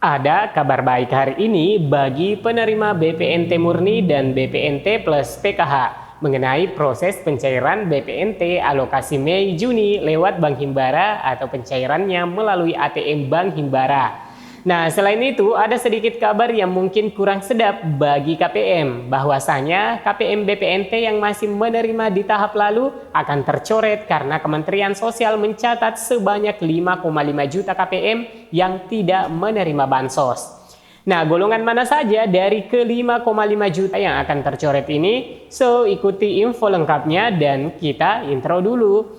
Ada kabar baik hari ini bagi penerima BPNT murni dan BPNT plus PKH mengenai proses pencairan BPNT alokasi Mei Juni lewat Bank Himbara atau pencairannya melalui ATM Bank Himbara. Nah, selain itu ada sedikit kabar yang mungkin kurang sedap bagi KPM, bahwasanya KPM BPNT yang masih menerima di tahap lalu akan tercoret karena Kementerian Sosial mencatat sebanyak 5,5 juta KPM yang tidak menerima bansos. Nah, golongan mana saja dari ke 5,5 juta yang akan tercoret ini? So, ikuti info lengkapnya dan kita intro dulu.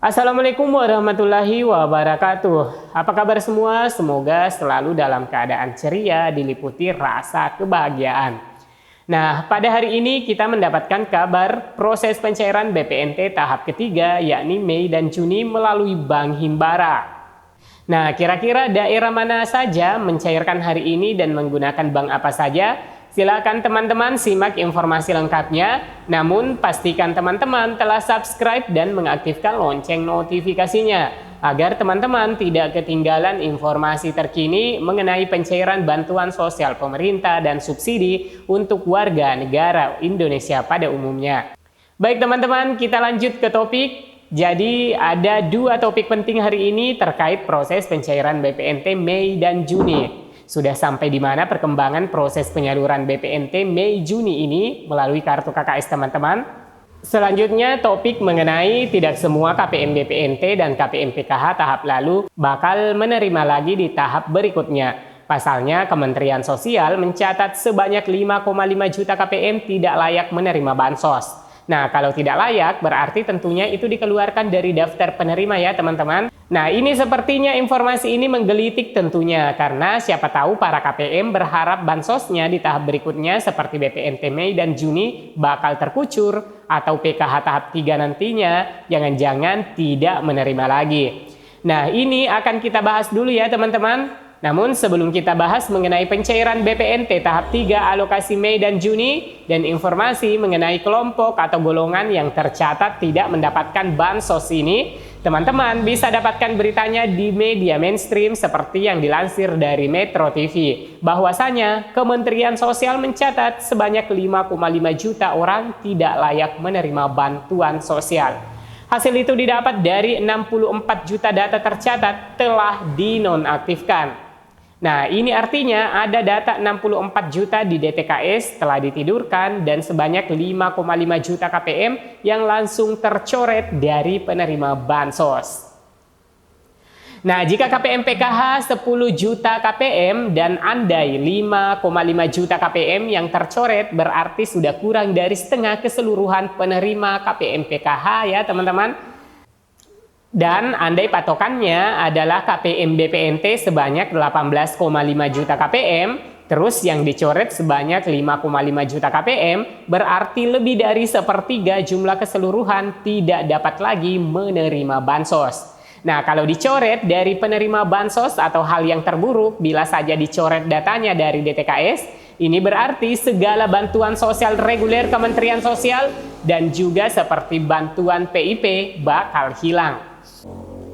Assalamualaikum warahmatullahi wabarakatuh. Apa kabar semua? Semoga selalu dalam keadaan ceria, diliputi rasa kebahagiaan. Nah, pada hari ini kita mendapatkan kabar proses pencairan BPNT tahap ketiga, yakni Mei dan Juni melalui Bank Himbara. Nah, kira-kira daerah mana saja mencairkan hari ini dan menggunakan bank apa saja? Silakan teman-teman simak informasi lengkapnya, namun pastikan teman-teman telah subscribe dan mengaktifkan lonceng notifikasinya agar teman-teman tidak ketinggalan informasi terkini mengenai pencairan bantuan sosial pemerintah dan subsidi untuk warga negara Indonesia pada umumnya. Baik teman-teman, kita lanjut ke topik. Jadi ada dua topik penting hari ini terkait proses pencairan BPNT Mei dan Juni. Sudah sampai di mana perkembangan proses penyaluran BPNT Mei Juni ini melalui kartu KKS teman-teman? Selanjutnya topik mengenai tidak semua KPM BPNT dan KPM PKH tahap lalu bakal menerima lagi di tahap berikutnya. Pasalnya Kementerian Sosial mencatat sebanyak 5,5 juta KPM tidak layak menerima bansos. Nah, kalau tidak layak berarti tentunya itu dikeluarkan dari daftar penerima ya teman-teman. Nah, ini sepertinya informasi ini menggelitik tentunya karena siapa tahu para KPM berharap bansosnya di tahap berikutnya seperti BPNT Mei dan Juni bakal terkucur atau PKH tahap 3 nantinya jangan-jangan tidak menerima lagi. Nah, ini akan kita bahas dulu ya teman-teman. Namun sebelum kita bahas mengenai pencairan BPNT tahap 3 alokasi Mei dan Juni dan informasi mengenai kelompok atau golongan yang tercatat tidak mendapatkan bansos ini, teman-teman bisa dapatkan beritanya di media mainstream seperti yang dilansir dari Metro TV. Bahwasanya Kementerian Sosial mencatat sebanyak 5,5 juta orang tidak layak menerima bantuan sosial. Hasil itu didapat dari 64 juta data tercatat telah dinonaktifkan. Nah, ini artinya ada data 64 juta di DTKS telah ditidurkan dan sebanyak 5,5 juta KPM yang langsung tercoret dari penerima bansos. Nah, jika KPM PKH 10 juta KPM dan andai 5,5 juta KPM yang tercoret berarti sudah kurang dari setengah keseluruhan penerima KPM PKH ya teman-teman. Dan andai patokannya adalah KPM BPNT sebanyak 18,5 juta KPM, terus yang dicoret sebanyak 5,5 juta KPM, berarti lebih dari sepertiga jumlah keseluruhan tidak dapat lagi menerima bansos. Nah, kalau dicoret dari penerima bansos atau hal yang terburuk, bila saja dicoret datanya dari DTKS, ini berarti segala bantuan sosial reguler Kementerian Sosial dan juga seperti bantuan PIP bakal hilang.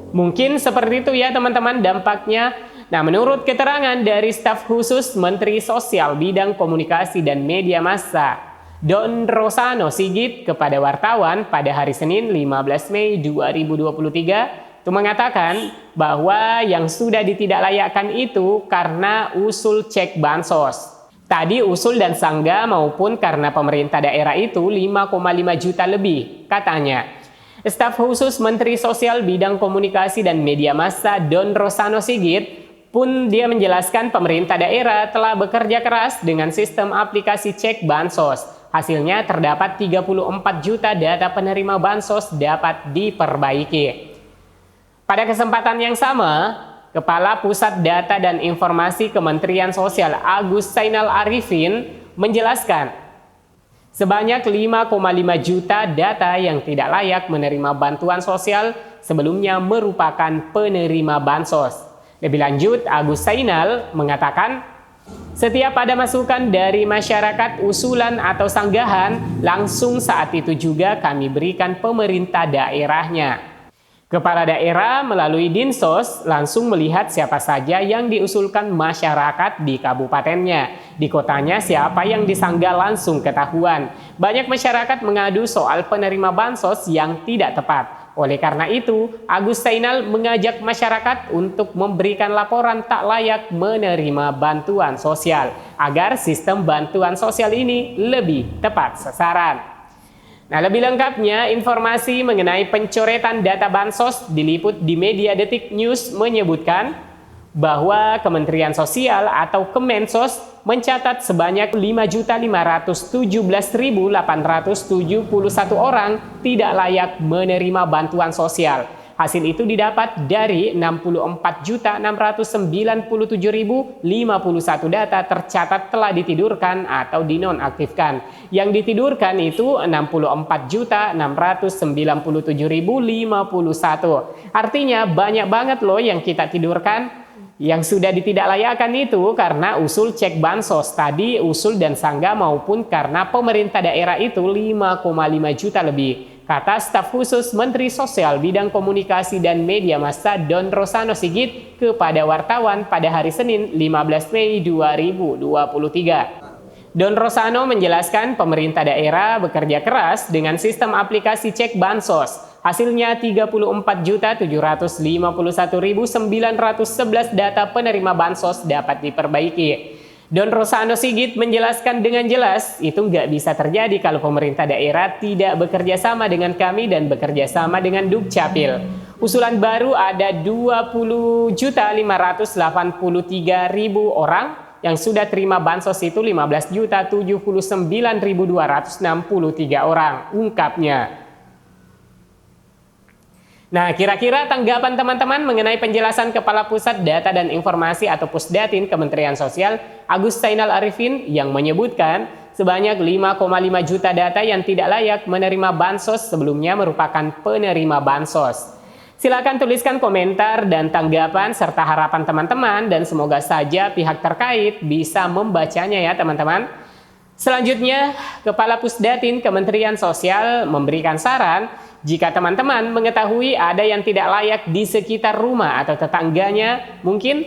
Mungkin seperti itu ya teman-teman dampaknya. Nah, menurut keterangan dari staf khusus Menteri Sosial Bidang Komunikasi dan Media Massa, Don Rosano Sigit kepada wartawan pada hari Senin 15 Mei 2023 itu mengatakan bahwa yang sudah ditidaklayakkan itu karena usul cek bansos. Tadi usul dan sangga maupun karena pemerintah daerah itu 5,5 juta lebih katanya. Staf khusus Menteri Sosial Bidang Komunikasi dan Media Massa Don Rosano Sigit pun dia menjelaskan pemerintah daerah telah bekerja keras dengan sistem aplikasi cek bansos. Hasilnya terdapat 34 juta data penerima bansos dapat diperbaiki. Pada kesempatan yang sama, Kepala Pusat Data dan Informasi Kementerian Sosial Agus Zainal Arifin menjelaskan sebanyak 5,5 juta data yang tidak layak menerima bantuan sosial sebelumnya merupakan penerima bansos. Lebih lanjut, Agus Zainal mengatakan Setiap ada masukan dari masyarakat, usulan atau sanggahan, langsung saat itu juga kami berikan pemerintah daerahnya. Kepala daerah melalui Dinsos langsung melihat siapa saja yang diusulkan masyarakat di kabupatennya. Di kotanya siapa yang disanggah langsung ketahuan. Banyak masyarakat mengadu soal penerima bansos yang tidak tepat. Oleh karena itu, Agus Zainal mengajak masyarakat untuk memberikan laporan tak layak menerima bantuan sosial agar sistem bantuan sosial ini lebih tepat sasaran. Nah, lebih lengkapnya informasi mengenai pencoretan data bansos diliput di media Detik News menyebutkan bahwa Kementerian Sosial atau Kemensos mencatat sebanyak 5.517.871 orang tidak layak menerima bantuan sosial. Hasil itu didapat dari 64.697.051 data tercatat telah ditidurkan atau dinonaktifkan. Yang ditidurkan itu 64.697.051. Artinya banyak banget loh yang kita tidurkan. Yang sudah ditidaklayakkan itu karena usul cek bansos tadi, usul dan sanggah maupun karena pemerintah daerah itu 5,5 juta lebih. Kata staf khusus Menteri Sosial Bidang Komunikasi dan Media Massa Don Rosano Sigit kepada wartawan pada hari Senin 15 Mei 2023. Don Rosano menjelaskan pemerintah daerah bekerja keras dengan sistem aplikasi cek bansos. Hasilnya 34.751.911 data penerima bansos dapat diperbaiki. Don Rosano Sigit menjelaskan dengan jelas, itu nggak bisa terjadi kalau pemerintah daerah tidak bekerja sama dengan kami dan bekerja sama dengan Dukcapil. Usulan baru ada 20.583.000 orang yang sudah terima bansos itu 15.079.263 orang, ungkapnya. Nah, kira-kira tanggapan teman-teman mengenai penjelasan Kepala Pusat Data dan Informasi atau Pusdatin Kementerian Sosial Agus Zainal Arifin yang menyebutkan sebanyak 5,5 juta data yang tidak layak menerima bansos sebelumnya merupakan penerima bansos. Silakan tuliskan komentar dan tanggapan serta harapan teman-teman dan semoga saja pihak terkait bisa membacanya ya teman-teman. Selanjutnya, Kepala Pusdatin Kementerian Sosial memberikan saran jika teman-teman mengetahui ada yang tidak layak di sekitar rumah atau tetangganya, mungkin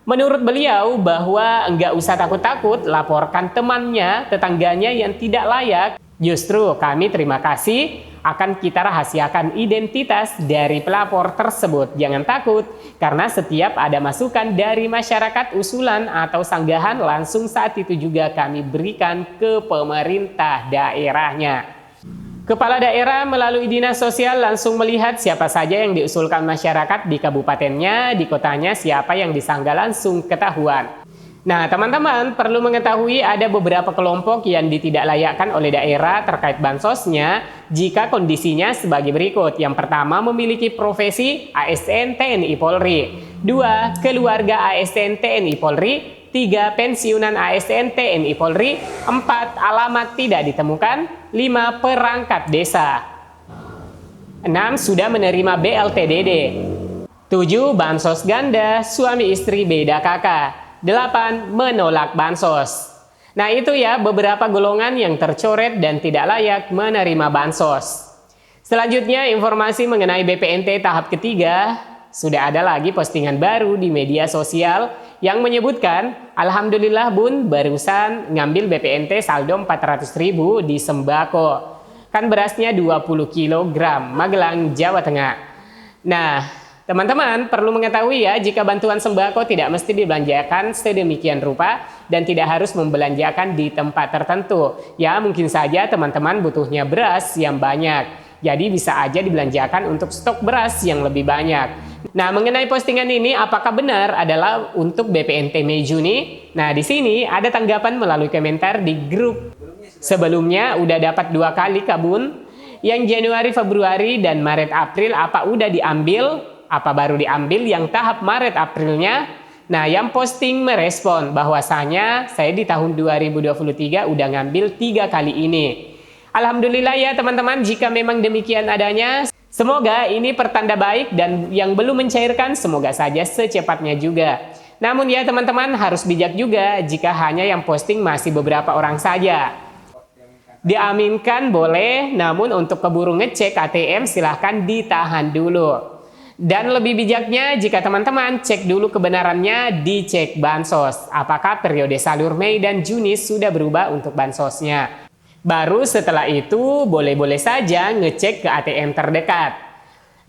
menurut beliau bahwa enggak usah takut-takut laporkan temannya, tetangganya yang tidak layak. Justru kami terima kasih akan kita rahasiakan identitas dari pelapor tersebut. Jangan takut, karena setiap ada masukan dari masyarakat, usulan atau sanggahan langsung saat itu juga kami berikan ke pemerintah daerahnya. Kepala daerah melalui Dinas Sosial langsung melihat siapa saja yang diusulkan masyarakat di kabupatennya, di kotanya siapa yang disanggah langsung ketahuan. Nah, teman-teman perlu mengetahui ada beberapa kelompok yang ditidaklayakkan oleh daerah terkait bansosnya jika kondisinya sebagai berikut. Yang pertama, memiliki profesi ASN TNI Polri. 2. Keluarga ASN TNI Polri. 3. Pensiunan ASN TNI Polri. 4. Alamat tidak ditemukan. 5. Perangkat desa. 6. Sudah menerima BLTDD. 7. Bansos ganda, suami istri beda kakak. 8. Menolak bansos. Nah itu ya beberapa golongan yang tercoret dan tidak layak menerima bansos. Selanjutnya informasi mengenai BPNT tahap ketiga. Sudah ada lagi postingan baru di media sosial yang menyebutkan, Alhamdulillah Bun barusan ngambil BPNT saldo 400.000 di sembako. Kan berasnya 20 kg, Magelang, Jawa Tengah. Nah, teman-teman perlu mengetahui ya, jika bantuan sembako tidak mesti dibelanjakan sedemikian rupa dan tidak harus membelanjakan di tempat tertentu. Ya, mungkin saja teman-teman butuhnya beras yang banyak. Jadi bisa aja dibelanjakan untuk stok beras yang lebih banyak. Nah, mengenai postingan ini apakah benar adalah untuk BPNT Mei Juni? Nah, di sini ada tanggapan melalui komentar di grup. Sebelumnya udah dapat 2 kali Kabun. Yang Januari, Februari dan Maret, April apa udah diambil? Apa baru diambil yang tahap Maret Aprilnya? Nah, yang posting merespon bahwasanya saya di tahun 2023 udah ngambil 3 kali ini. Alhamdulillah ya teman-teman, jika memang demikian adanya, semoga ini pertanda baik dan yang belum mencairkan semoga saja secepatnya juga. Namun ya teman-teman harus bijak juga jika hanya yang posting masih beberapa orang saja. Diaminkan boleh, namun untuk keburu ngecek ATM silahkan ditahan dulu. Dan lebih bijaknya jika teman-teman cek dulu kebenarannya, dicek bansos. Apakah periode salur Mei dan Juni sudah berubah untuk bansosnya. Baru setelah itu boleh-boleh saja ngecek ke ATM terdekat.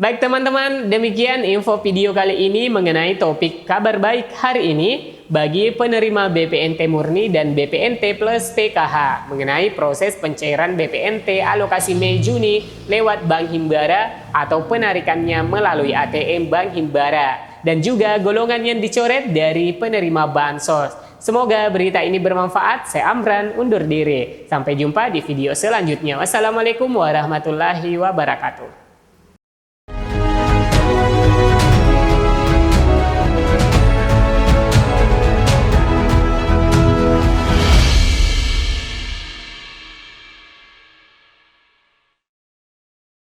Baik teman-teman, demikian info video kali ini mengenai topik kabar baik hari ini bagi penerima BPNT murni dan BPNT plus PKH mengenai proses pencairan BPNT alokasi Mei Juni lewat Bank Himbara atau penarikannya melalui ATM Bank Himbara dan juga golongan yang dicoret dari penerima bansos. Semoga berita ini bermanfaat. Saya Amran undur diri. Sampai jumpa di video selanjutnya. Wassalamualaikum warahmatullahi wabarakatuh.